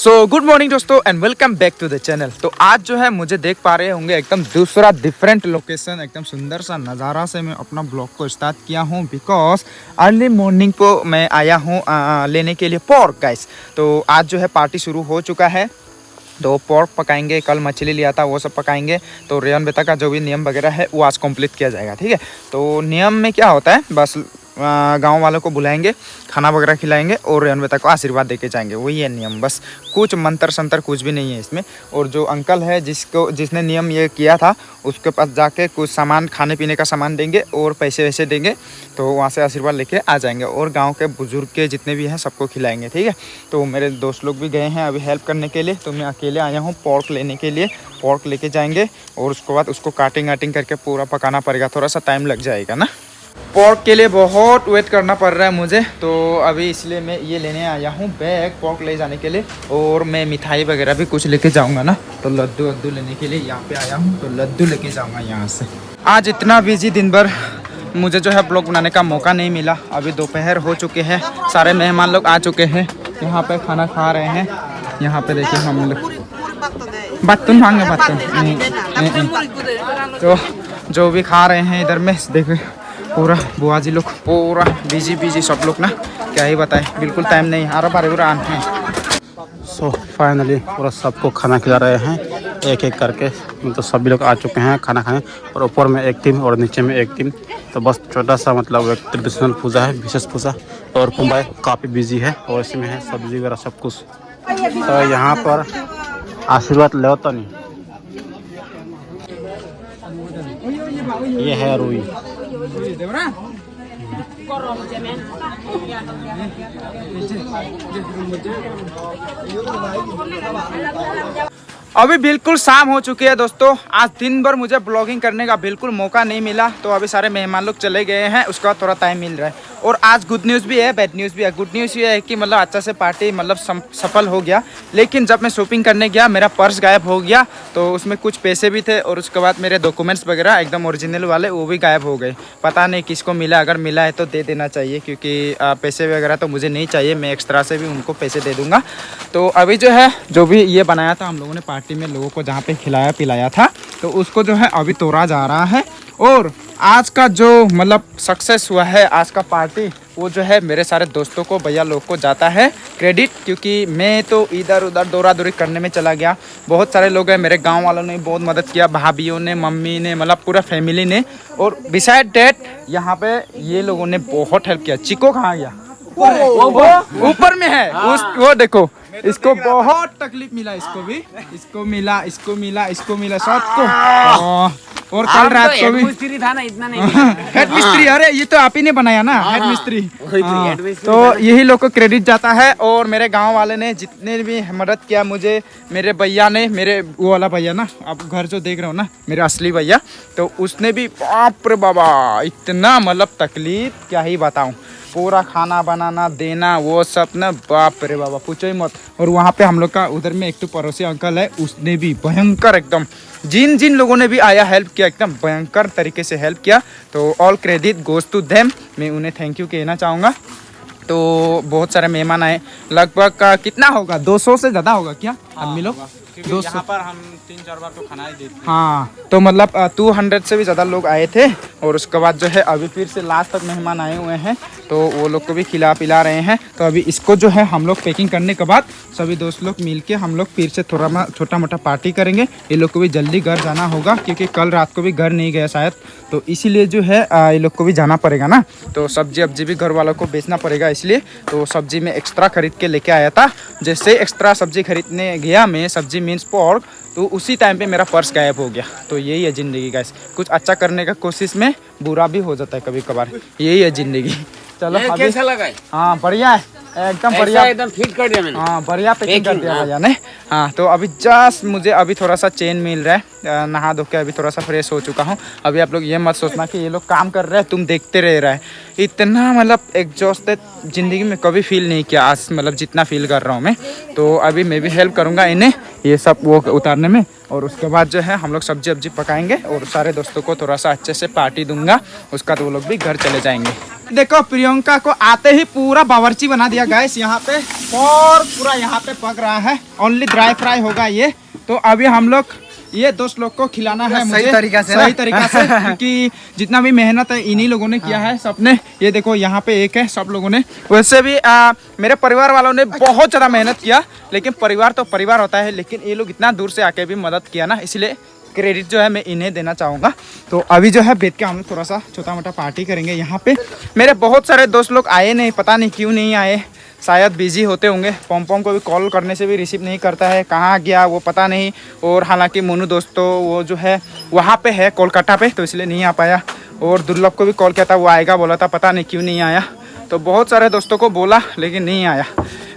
सो good morning दोस्तों and welcome back to the channel. तो आज जो है मुझे देख पा रहे होंगे एकदम दूसरा डिफरेंट लोकेशन, एकदम सुंदर सा नज़ारा से मैं अपना ब्लॉग को स्टार्ट किया हूँ बिकॉज अर्ली मॉर्निंग को मैं आया हूँ लेने के लिए पोर्क गाइस। तो आज जो है पार्टी शुरू हो चुका है, तो पोर्क पकाएंगे, कल मछली लिया था वो सब पकाएंगे। तो रेयन बेटा का जो भी नियम वगैरह है वो आज कंप्लीट किया जाएगा, ठीक है। तो नियम में क्या होता है, बस गांव वालों को बुलाएंगे, खाना वगैरह खिलाएंगे और रेयन बेटा को आशीर्वाद देके जाएंगे, वही है नियम। बस कुछ मंत्र संतर कुछ भी नहीं है इसमें। और जो अंकल है जिसने नियम ये किया था उसके पास जाके कुछ सामान, खाने पीने का सामान देंगे और पैसे वैसे देंगे, तो वहाँ से आशीर्वाद लेके आ जाएंगे और गांव के बुजुर्ग के जितने भी हैं सबको खिलाएंगे, ठीक है। तो मेरे दोस्त लोग भी गए हैं अभी हेल्प करने के लिए, तो मैं अकेले आया हूँ पोर्क लेने के लिए। पोर्क लेके जाएंगे और उसके बाद उसको काटिंग करके पूरा पकाना पड़ेगा, थोड़ा सा टाइम लग जाएगा ना। पोर्क के लिए बहुत वेट करना पड़ रहा है मुझे, तो अभी इसलिए मैं ये लेने आया हूँ बैग पोर्क ले जाने के लिए। और मैं मिठाई वगैरह भी कुछ लेके जाऊँगा ना, तो लड्डू लेने के लिए यहाँ पे आया हूँ, तो लड्डू लेके जाऊँगा यहाँ से। आज इतना बिजी दिन भर मुझे जो है ब्लॉग बनाने का मौका नहीं मिला। अभी दोपहर हो चुके हैं, सारे मेहमान लोग आ चुके हैं, यहाँ पे खाना खा रहे हैं। यहाँ पे देखिए हम लोग बत्तून मांगे तो जो भी खा रहे हैं इधर में देखो, पूरा बुआ जी लोग पूरा बिजी सब लोग ना, क्या ही बताए, बिल्कुल टाइम नहीं आ रहा पूरा। सो फाइनली पूरा सबको खाना खिला रहे हैं एक एक करके। तो सभी लोग आ चुके हैं खाना खाने, और ऊपर में एक टीम और नीचे में एक टीम। तो बस छोटा सा मतलब एक ट्रेडिशनल पूजा है, विशेष पूजा। और कुंभाई काफ़ी बिजी है और इसमें है सब्जी वगैरह सब कुछ। तो यहाँ पर आशीर्वाद लो तो नहीं, ये है रुई। अभी बिल्कुल शाम हो चुकी है दोस्तों। आज दिन भर मुझे ब्लॉगिंग करने का बिल्कुल मौका नहीं मिला, तो अभी सारे मेहमान लोग चले गए हैं, उसका बाद थोड़ा टाइम मिल रहा है। और आज गुड न्यूज़ भी है, बैड न्यूज़ भी है। गुड न्यूज़ ये है कि मतलब अच्छा से पार्टी मतलब सफल हो गया, लेकिन जब मैं शॉपिंग करने गया मेरा पर्स गायब हो गया, तो उसमें कुछ पैसे भी थे और उसके बाद मेरे डॉक्यूमेंट्स वगैरह एकदम ओरिजिनल वाले वो भी गायब हो गए। पता नहीं किसको मिला, अगर मिला है तो दे देना चाहिए, क्योंकि पैसे वगैरह तो मुझे नहीं चाहिए, मैं एक्स्ट्रा से भी उनको पैसे दे दूँगा। तो अभी जो है जो भी ये बनाया था हम लोगों ने पार्टी में, लोगों को जहाँ पे खिलाया पिलाया था, तो उसको जो है अभी तोड़ा जा रहा है। और आज का जो मतलब सक्सेस हुआ है आज का पार्टी, वो जो है मेरे सारे दोस्तों को, भैया लोग को जाता है क्रेडिट, क्योंकि मैं तो इधर उधर दौरा दौरी करने में चला गया। बहुत सारे लोग हैं, मेरे गांव वालों ने बहुत मदद किया, भाभीयों ने, मम्मी ने, मतलब पूरा फैमिली ने। और बिसाइड डेट यहाँ पे ये लोगों ने बहुत हेल्प किया। चिको कहाँ गया? ऊपर में है वो देखो, इसको बहुत तकलीफ मिला, इसको मिला सबको। और कल रात को भी मिस्त्री था ना, इतना नहीं हेड मिस्त्री, अरे ये तो आप ही ने बनाया ना, हेड मिस्त्री। तो यही लोग को क्रेडिट जाता है। और मेरे गांव वाले ने जितने भी मदद किया मुझे, मेरे भैया ने, मेरे वो वाला भैया ना, आप घर जो देख रहे हो ना, मेरे असली भैया, तो उसने भी बाप रे बाबा इतना मतलब तकलीफ क्या ही बताऊं, पूरा खाना बनाना देना वो सब ना, बाप रे बाबा पूछो ही मत। और वहाँ पे हम लोग का उधर में एक तो पड़ोसी अंकल है, उसने भी भयंकर एकदम, जिन लोगों ने भी आया हेल्प किया, एकदम भयंकर तरीके से हेल्प किया। तो all credit goes to them, मैं उन्हें थैंक यू कहना चाहूँगा। तो बहुत सारे मेहमान आए, लगभग कितना होगा, 200 से ज़्यादा होगा क्या आदमी लोग? 200 यहाँ पर हम 3-4 बार तो खाना ही देते हैं। हाँ, तो मतलब 200 से भी ज़्यादा लोग आए थे। और उसके बाद जो है अभी फिर से लास्ट तक मेहमान आए हुए हैं, तो वो लोग को भी खिला पिला रहे हैं। तो अभी इसको जो है हम लोग पैकिंग करने के बाद सभी दोस्त लोग मिलके हम लोग फिर से थोड़ा छोटा मोटा पार्टी करेंगे। ये लोग को भी जल्दी घर जाना होगा, क्योंकि कल रात को भी घर नहीं गया शायद, तो इसीलिए जो है ये लोग को भी जाना पड़ेगा ना। तो सब्जी अब्जी भी घर वालों को बेचना पड़ेगा, इसलिए तो सब्जी में एक्स्ट्रा खरीद के लेके आया था। जैसे एक्स्ट्रा सब्जी खरीदने गया मैं, सब्जी मीन्स पोर्क, तो उसी टाइम पे मेरा पर्स गायब हो गया। तो यही है ज़िंदगी गाइस, कुछ अच्छा करने का कोशिश में बुरा भी हो जाता है कभी कभार, यही है ज़िंदगी। चलो कैसा लगा? हाँ बढ़िया है, एकदम बढ़िया, एकदम फिट कर दिया मैंने। हाँ बढ़िया पैकिंग कर दिया भैया ने। हाँ, तो अभी जस्ट मुझे अभी थोड़ा सा चेन मिल रहा है, नहा धो के अभी थोड़ा सा फ्रेश हो चुका हूँ। अभी आप लोग ये मत सोचना कि ये लोग काम कर रहे हैं तुम देखते रह रहा है, इतना मतलब एग्जॉस्टेड ज़िंदगी में कभी फील नहीं किया आज, मतलब जितना फील कर रहा हूँ मैं। तो अभी मैं भी हेल्प करूँगा इन्हें ये सब वो उतारने में, और उसके बाद जो है हम लोग सब्जी वब्जी पकाएंगे और सारे दोस्तों को थोड़ा सा अच्छे से पार्टी दूंगा, उसका तो वो लोग भी घर चले जाएंगे। देखो प्रियंका को आते ही पूरा बावर्ची बना दिया गाइस यहाँ पे, और पूरा यहाँ पे पक रहा है। ओनली ड्राई फ्राई होगा ये। तो अभी हम लोग ये दोस्त लोग को खिलाना है मुझे सही तरीका से क्योंकि जितना भी मेहनत है इन्हीं लोगों ने किया है सबने। ये देखो यहाँ पे एक है, सब लोगों ने। वैसे भी मेरे परिवार वालों ने बहुत ज़्यादा मेहनत किया, लेकिन परिवार तो परिवार होता है, लेकिन ये लोग इतना दूर से आके भी मदद किया ना, इसलिए क्रेडिट जो है मैं इन्हें देना चाहूँगा। तो अभी जो है बैठ के हम लोग थोड़ा सा छोटा मोटा पार्टी करेंगे यहाँ पे। मेरे बहुत सारे दोस्त लोग आए नहीं, पता नहीं क्यों नहीं आए, शायद बिजी होते होंगे। पॉम को भी कॉल करने से भी रिसीव नहीं करता है, कहाँ गया वो पता नहीं। और हालांकि मोनू दोस्तों वो जो है वहाँ पे है कोलकाता पे, तो इसलिए नहीं आ पाया। और दुर्लभ को भी कॉल किया था, वो आएगा बोला था, पता नहीं क्यों नहीं आया। तो बहुत सारे दोस्तों को बोला लेकिन नहीं आया।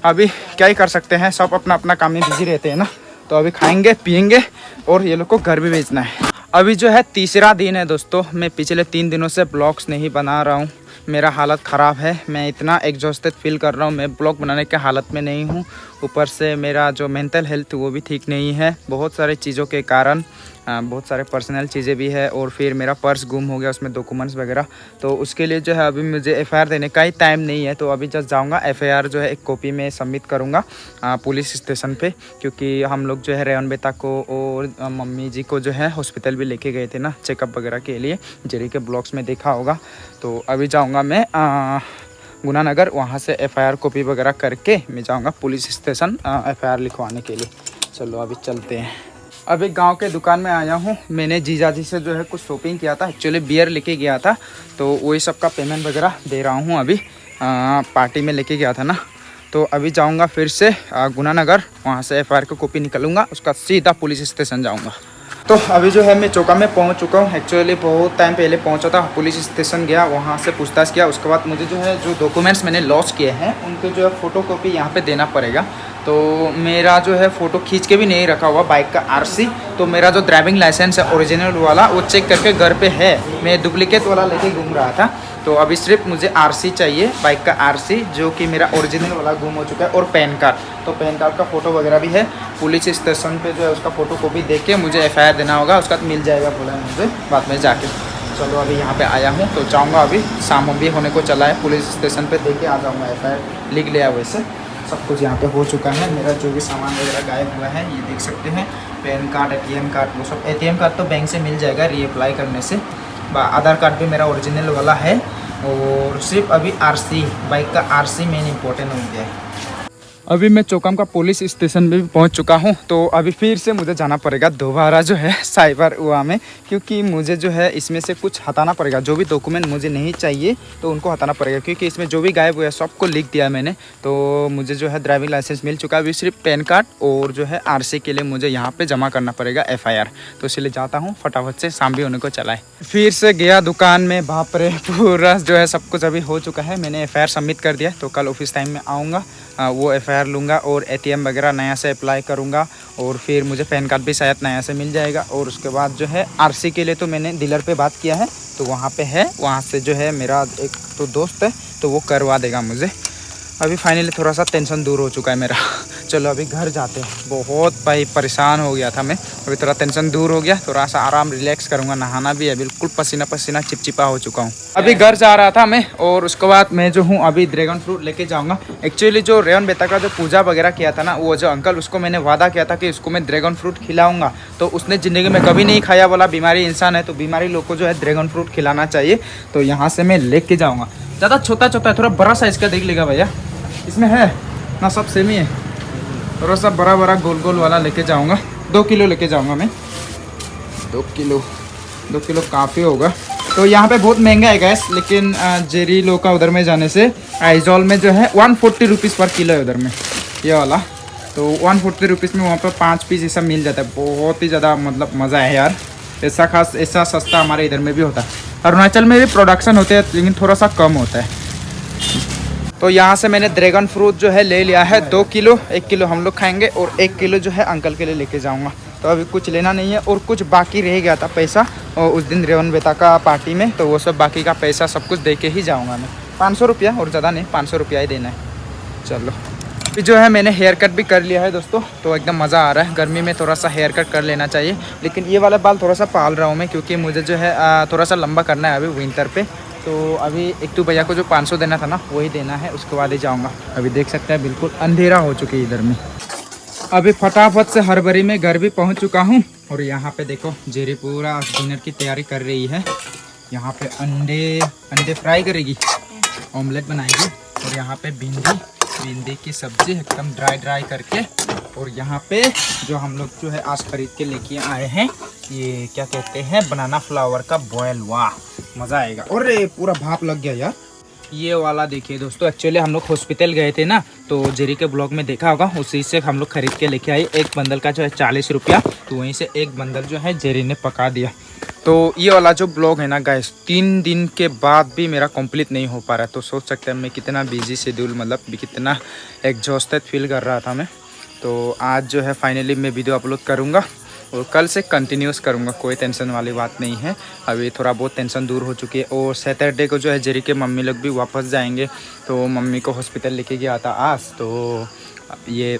अभी क्या ही कर सकते हैं, सब अपना अपना काम में बिजी रहते हैं ना। तो अभी खाएंगे पियेंगे और ये लोग को घर भी भेजना है। अभी जो है तीसरा दिन है दोस्तों, मैं पिछले 3 दिनों से ब्लॉग्स नहीं बना रहा हूँ। मेरा हालत ख़राब है, मैं इतना एग्जॉस्टेड फील कर रहा हूँ, मैं ब्लॉग बनाने के हालत में नहीं हूँ। ऊपर से मेरा जो मेंटल हेल्थ वो भी ठीक नहीं है, बहुत सारी चीज़ों के कारण। बहुत सारे पर्सनल चीज़ें भी है, और फिर मेरा पर्स गुम हो गया, उसमें डॉक्यूमेंट्स वगैरह। तो उसके लिए जो है अभी मुझे एफआईआर देने का ही टाइम नहीं है। तो अभी जस्ट जाऊंगा, एफआईआर जो है एक कॉपी में सबमिट करूंगा पुलिस स्टेशन पे, क्योंकि हम लोग जो है रेयन बेटा को और मम्मी जी को जो है हॉस्पिटल भी लेके गए थे ना चेकअप वगैरह के लिए, जेरी के ब्लॉग्स में देखा होगा। तो अभी जाऊँगा मैं गुनानगर, वहाँ से एफआईआर कॉपी वगैरह करके मैं जाऊँगा पुलिस स्टेशन एफआईआर लिखवाने के लिए। चलो अभी चलते हैं। अभी गांव के दुकान में आया हूँ। मैंने जीजाजी से जो है कुछ शॉपिंग किया था, एक्चुअली बियर लेके गया था, तो वही सब का पेमेंट वगैरह दे रहा हूँ अभी। पार्टी में लेके गया था ना, तो अभी जाऊँगा फिर से गुनानगर, वहाँ से एफआईआर की कॉपी निकलूँगा, उसका सीधा पुलिस स्टेशन जाऊँगा। तो अभी जो है मैं चौका में पहुंच चुका हूं। एक्चुअली बहुत टाइम पहले पहुंचा था, पुलिस स्टेशन गया, वहां से पूछताछ किया। उसके बाद मुझे जो है जो डॉक्यूमेंट्स मैंने लॉस किए हैं उनके जो है फ़ोटो कॉपी यहाँ पे देना पड़ेगा। तो मेरा जो है फ़ोटो खींच के भी नहीं रखा हुआ, बाइक का आरसी, तो मेरा जो ड्राइविंग लाइसेंस है ओरिजिनल वाला वो चेक करके घर पे है, मैं डुप्लीकेट वाला लेके घूम रहा था। तो अभी सिर्फ मुझे आरसी चाहिए, बाइक का आरसी, जो कि मेरा ओरिजिनल वाला गुम हो चुका है, और पैन कार्ड। तो पैन कार्ड का फ़ोटो वगैरह भी है। पुलिस स्टेशन पे जो है उसका फ़ोटो कॉपी दे के मुझे एफआईआर देना होगा, उसका मिल जाएगा बोला है मुझे बाद में जाके। चलो अभी यहाँ पे आया हूँ, तो जाऊँगा अभी, शाम भी होने को चला है, पुलिस स्टेशन पे दे के आ जाऊँगा एफआईआर। लिख लिया वैसे सब कुछ यहाँ पे हो चुका है। मेरा जो भी सामान वगैरह गायब हुआ है ये देख सकते हैं, पैन कार्ड, एटीएम कार्ड, वो सब। एटीएम कार्ड तो बैंक से मिल जाएगा रीअप्लाई करने से। आधार कार्ड भी मेरा ओरिजिनल वाला है, और सिर्फ अभी आरसी, बाइक का आरसी मेन इम्पोर्टेंट हो गया है। अभी मैं चौकाम का पुलिस स्टेशन में भी पहुंच चुका हूं। तो अभी फिर से मुझे जाना पड़ेगा दोबारा जो है साइबर हुआ में, क्योंकि मुझे जो है इसमें से कुछ हटाना पड़ेगा। जो भी डॉक्यूमेंट मुझे नहीं चाहिए तो उनको हटाना पड़ेगा, क्योंकि इसमें जो भी गायब हुआ है सबको लिख दिया मैंने। तो मुझे जो है ड्राइविंग लाइसेंस मिल चुका है, अभी सिर्फ पैन कार्ड और जो है आरसी के लिए मुझे यहाँ पर जमा करना पड़ेगा एफआईआर। तो इसलिए जाता हूँ फटाफट से, शाम भी होने को चला है। फिर से गया दुकान में, बाप रे, पूरा जो है सब कुछ अभी हो चुका है। मैंने एफआईआर सबमिट कर दिया, तो कल ऑफिस टाइम में आऊँगा, वो एफआईआर लूँगा और एटीएम वगैरह नया से अप्लाई करूँगा, और फिर मुझे पैन कार्ड भी शायद नया से मिल जाएगा। और उसके बाद जो है आरसी के लिए तो मैंने डीलर पे बात किया है, तो वहाँ पे है, वहाँ से जो है मेरा एक तो दोस्त है, तो वो करवा देगा मुझे। अभी फाइनली थोड़ा सा टेंशन दूर हो चुका है मेरा। चलो अभी घर जाते हैं। बहुत भाई परेशान हो गया था मैं, अभी थोड़ा टेंशन दूर हो गया, थोड़ा सा आराम रिलैक्स करूँगा। नहाना भी है, बिल्कुल पसीना पसीना चिपचिपा हो चुका हूँ। अभी घर जा रहा था मैं, और उसके बाद मैं जो हूँ अभी ड्रैगन फ्रूट लेके जाऊँगा। एक्चुअली जो रेयन बेटा का जो पूजा वगैरह किया था ना, वो जो अंकल, उसको मैंने वादा किया था कि उसको मैं ड्रैगन फ्रूट खिलाऊँगा। तो उसने ज़िंदगी में कभी नहीं खाया, बोला बीमारी इंसान है, तो बीमारी लोग को जो है ड्रैगन फ्रूट खिलाना चाहिए। तो यहाँ से मैं लेके जाऊँगा। ज़्यादा छोटा छोटा है, थोड़ा बड़ा साइज़ का देख लेगा भैया, इसमें है ना, सब सेम ही है। थोड़ा सा बड़ा बड़ा गोल गोल वाला लेके जाऊंगा। 2 किलो लेके जाऊंगा मैं। 2 किलो काफ़ी होगा। तो यहाँ पे बहुत महंगा है गैस, लेकिन जेरी लो का उधर में जाने से आइजॉल में जो है 140 रुपीज़ पर किलो है उधर में, ये वाला। तो 140 रुपीज़ में वहाँ पर 5 पीस ऐसा मिल जाता है। बहुत ही ज़्यादा मतलब मज़ा है यार, ऐसा सस्ता हमारे इधर में भी होता है। अरुणाचल में भी प्रोडक्शन होते हैं, लेकिन थोड़ा सा कम होता है। तो यहाँ से मैंने ड्रैगन फ्रूट जो है ले लिया है 2 किलो। 1 किलो हम लोग खाएंगे, और 1 किलो जो है अंकल के लिए लेके जाऊँगा। तो अभी कुछ लेना नहीं है, और कुछ बाकी रह गया था पैसा, और उस दिन रेवन बेटा का पार्टी में, तो वो सब बाकी का पैसा सब कुछ दे के ही जाऊँगा मैं। 500 रुपया, और ज़्यादा नहीं, 500 रुपया ही देना है। चलो अभी जो है मैंने हेयर कट भी कर लिया है दोस्तों, तो एकदम मज़ा आ रहा है। गर्मी में थोड़ा सा हेयर कट कर लेना चाहिए, लेकिन ये वाला बाल थोड़ा सा पाल रहा हूँ मैं, क्योंकि मुझे जो है थोड़ा सा लंबा करना है अभी विंटर पे। तो अभी एक तो भैया को जो 500 देना था ना वही देना है, उसके बाद ही जाऊँगा। अभी देख सकते हैं बिल्कुल अंधेरा हो चुकी है इधर में। अभी फटाफट से हड़बड़ी में घर भी पहुंच चुका हूं और यहाँ पे देखो जेरी पूरा डिनर की तैयारी कर रही है। यहाँ पे अंडे फ्राई करेगी, ऑमलेट बनाएगी और यहाँ पे भिंडी की सब्जी एकदम ड्राई करके। और यहाँ पे जो हम लोग जो है आज खरीद के लेके आए हैं, ये क्या कहते हैं, बनाना फ्लावर का बॉयल। वाह मज़ा आएगा। और पूरा भाप लग गया यार। ये वाला देखिए दोस्तों, एक्चुअली हम लोग हॉस्पिटल गए थे ना, तो जेरी के ब्लॉग में देखा होगा, उसी से हम लोग खरीद के लेके आए। एक बंडल का जो है 40 रुपया, तो वहीं से एक बंडल जो है जेरी ने पका दिया। तो ये वाला जो ब्लॉग है ना गाइस, 3 दिन के बाद भी मेरा कंप्लीट नहीं हो पा रहा है। तो सोच सकते हैं मैं कितना बिजी शेड्यूल, मतलब कितना एग्जॉस्टेड फील कर रहा था मैं। तो आज जो है फाइनली मैं वीडियो अपलोड करूँगा और कल से कंटिन्यूस करूँगा, कोई टेंशन वाली बात नहीं है। अभी थोड़ा बहुत टेंशन दूर हो चुकी है। और सैटरडे को जो है जेरी के मम्मी लोग भी वापस जाएंगे, तो मम्मी को हॉस्पिटल लेके गया था आज, तो ये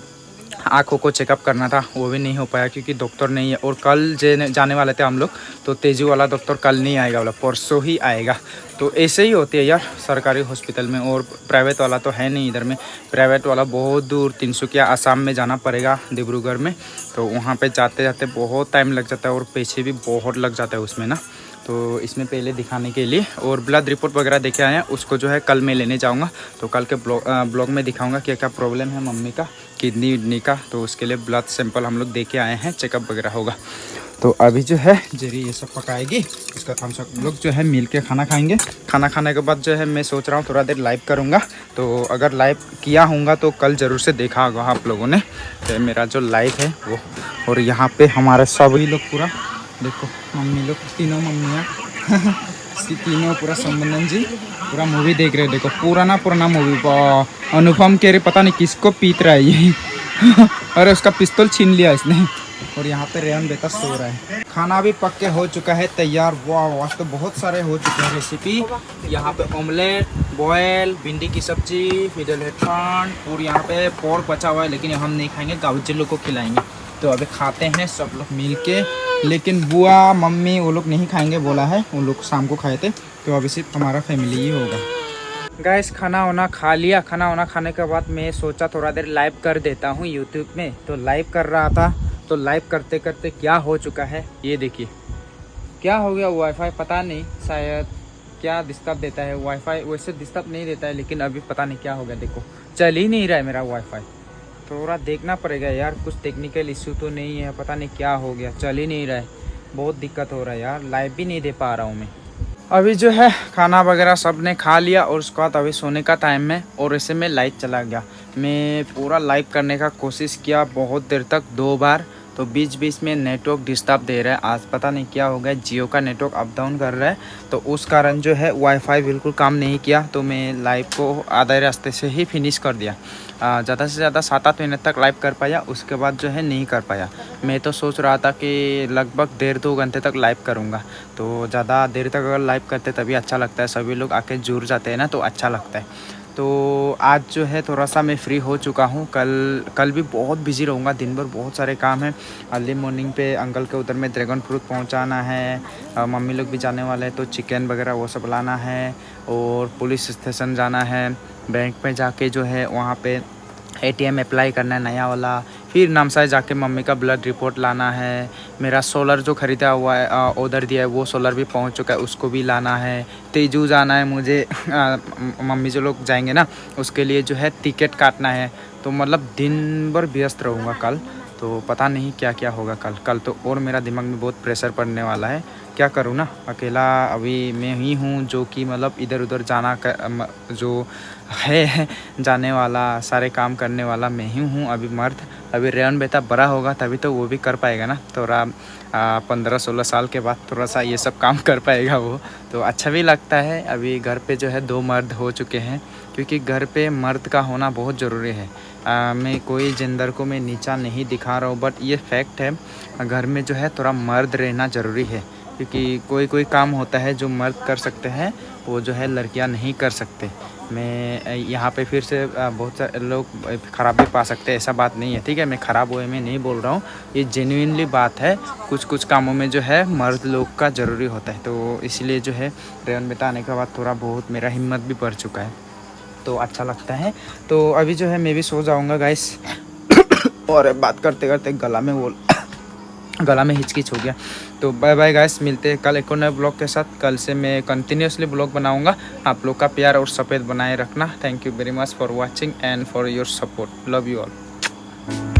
आँखों को चेकअप करना था, वो भी नहीं हो पाया क्योंकि डॉक्टर नहीं है। और कल जाने वाले थे हम लोग, तो तेजू वाला डॉक्टर कल नहीं आएगा, बोला परसों ही आएगा। तो ऐसे ही होती है यार सरकारी हॉस्पिटल में, और प्राइवेट वाला तो है नहीं इधर में। प्राइवेट वाला बहुत दूर तिनसुकिया आसाम में जाना पड़ेगा, डिब्रूगढ़ में। तो वहाँ पे जाते जाते बहुत टाइम लग जाता है और पैसे भी बहुत लग जाता है उसमें ना। तो इसमें पहले दिखाने के लिए और ब्लड रिपोर्ट वगैरह देखे आए हैं, उसको जो है कल मैं लेने जाऊंगा। तो कल के ब्लॉग में दिखाऊंगा क्या क्या प्रॉब्लम है मम्मी का, किडनी का। तो उसके लिए ब्लड सैंपल हम लोग दे के आए हैं, चेकअप वगैरह होगा। तो अभी जो है जेरी ये सब पकाएगी, इसका हम सब लोग जो है मिल के खाना खाएंगे। खाना खाने के बाद जो है मैं सोच रहा हूँ थोड़ा देर लाइव करूँगा। तो अगर लाइव किया होगा तो कल ज़रूर से देखा होगा आप लोगों ने, तो मेरा जो लाइव है वो। और यहाँ पे हमारे सभी लोग पूरा देखो, मम्मी लोग तीनों मम्मियाँ तीनों पूरा संबंधन जी पूरा मूवी देख रहे हैं। देखो पुराना मूवी, अनुपम कह रहे पता नहीं किसको पीट रहा है ये अरे उसका पिस्तौल छीन लिया इसने। और यहाँ पे रेहन बेटा सो रहा है। खाना भी पक के हो चुका है तैयार। वाह आज तो बहुत सारे हो चुके हैं रेसिपी। यहाँ पे ऑमलेट, बॉयल, भिंडी की सब्जी, फिडल हेडफोन, और यहाँ पे पोर्क बचा हुआ है, लेकिन हम नहीं खाएंगे, गाँव लोग को खिलाएंगे। तो अभी खाते हैं सब लोग मिल के, लेकिन बुआ मम्मी वो लोग नहीं खाएंगे बोला है, वो लोग शाम को खाए थे। तो अभी सिर्फ हमारा फैमिली ही होगा। गैस खाना वाना खा लिया। खाना वाना खाने के बाद मैं सोचा थोड़ा देर लाइव कर देता हूँ यूट्यूब में। तो लाइव कर रहा था, तो लाइव करते करते क्या हो चुका है ये देखिए। क्या हो गया, वाईफाई पता नहीं, शायद क्या डिस्टर्ब देता है। वाईफाई वैसे डिस्टर्ब नहीं देता है, लेकिन अभी पता नहीं क्या हो गया। देखो चल ही नहीं रहा है मेरा वाईफाई। थोड़ा देखना पड़ेगा यार, कुछ टेक्निकल इशू तो नहीं है, पता नहीं क्या हो गया, चल ही नहीं रहा है। बहुत दिक्कत हो रहा है यार, लाइव भी नहीं दे पा रहा हूँ मैं। अभी जो है खाना वगैरह सब ने खा लिया और उसके बाद अभी सोने का टाइम है। और ऐसे में लाइट चला गया। मैं पूरा लाइव करने का कोशिश किया बहुत देर तक, 2 बार। तो बीच बीच में नेटवर्क डिस्टर्ब दे रहा है। आज पता नहीं क्या हो गया, जियो का नेटवर्क अप डाउन कर रहा है, तो उस कारण जो है वाईफाई बिल्कुल काम नहीं किया। तो मैं लाइव को आधे रास्ते से ही फिनिश कर दिया। ज़्यादा से ज़्यादा 7-8 मिनट तक लाइव कर पाया, उसके बाद जो है नहीं कर पाया। मैं तो सोच रहा था कि लगभग 1.5-2 घंटे तक लाइव करूँगा। तो ज़्यादा देर तक अगर लाइव करते तभी अच्छा लगता है, सभी लोग आके जुड़ जाते हैं ना, तो अच्छा लगता है। तो आज जो है थोड़ा सा मैं फ्री हो चुका हूँ। कल भी बहुत बिजी रहूँगा, दिन भर बहुत सारे काम हैं। अर्ली मॉर्निंग पे अंकल के उधर में ड्रैगन फ्रूट पहुँचाना है, मम्मी लोग भी जाने वाले हैं, तो चिकन वगैरह वो सब लाना है। और पुलिस स्टेशन जाना है, बैंक में जाके जो है वहाँ पे ATM अप्लाई करना है नया वाला। फिर नामसाई जाके मम्मी का ब्लड रिपोर्ट लाना है। मेरा सोलर जो ख़रीदा हुआ है, ऑर्डर दिया है, वो सोलर भी पहुंच चुका है, उसको भी लाना है। तेजू जाना है मुझे, मम्मी जो लोग जाएंगे ना, उसके लिए जो है टिकट काटना है। तो मतलब दिन भर व्यस्त रहूँगा कल। तो पता नहीं क्या क्या होगा कल तो। और मेरा दिमाग में बहुत प्रेशर पड़ने वाला है, क्या करूँ ना, अकेला अभी मैं ही हूँ जो कि मतलब इधर उधर जाना जो है जाने वाला, सारे काम करने वाला मैं ही हूँ अभी मर्द। अभी रेयन बेटा बड़ा होगा तभी तो वो भी कर पाएगा ना, थोड़ा 15-16 साल के बाद थोड़ा सा ये सब काम कर पाएगा वो, तो अच्छा भी लगता है। अभी घर पे जो है 2 मर्द हो चुके हैं, क्योंकि घर पे मर्द का होना बहुत ज़रूरी है। मैं कोई जेंडर को मैं नीचा नहीं दिखा रहा हूँ, बट ये फैक्ट है, घर में जो है थोड़ा मर्द रहना ज़रूरी है। क्योंकि कोई काम होता है जो मर्द कर सकते हैं, वो जो है लड़कियां नहीं कर सकते। मैं यहाँ पे फिर से बहुत सारे लोग ख़राब भी पा सकते हैं, ऐसा बात नहीं है, ठीक है। मैं ख़राब हुए में नहीं बोल रहा हूँ, ये जेन्युइनली बात है। कुछ कुछ कामों में जो है मर्द लोग का ज़रूरी होता है, तो इसलिए जो है रेवन बेटा आने के बाद थोड़ा बहुत मेरा हिम्मत भी बढ़ चुका है, तो अच्छा लगता है। तो अभी जो है मैं भी सो जाऊँगा गाइस। और बात करते करते गला में हिचकिच हो गया। तो बाय बाय गाइस, मिलते हैं कल एक और नए ब्लॉग के साथ। कल से मैं कंटिन्यूसली ब्लॉग बनाऊंगा। आप लोग का प्यार और सपोर्ट बनाए रखना। Thank you very much for watching and for your support. Love you all.